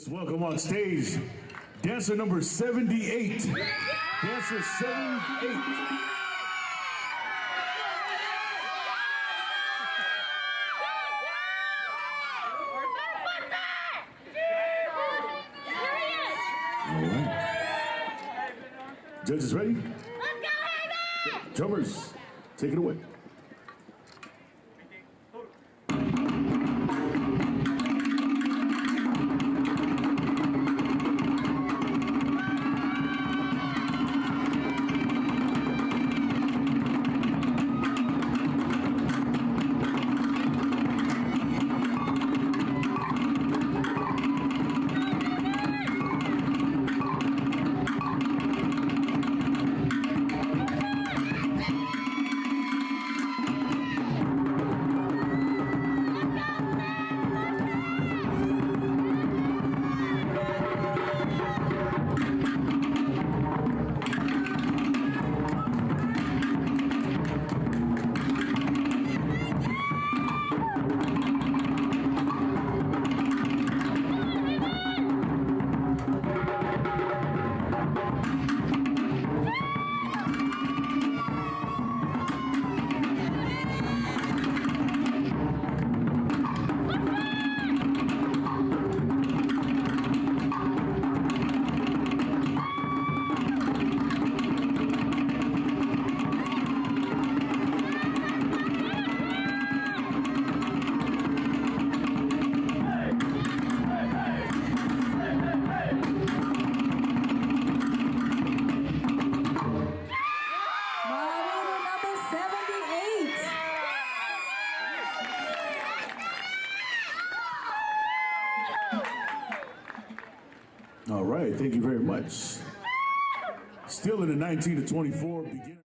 Let's welcome on stage dancer number 78. Dancer 78. Judges ready? Let's go, Haven! Drummers, take it away. All right, thank you very much. Still in the 19 to 24 beginning.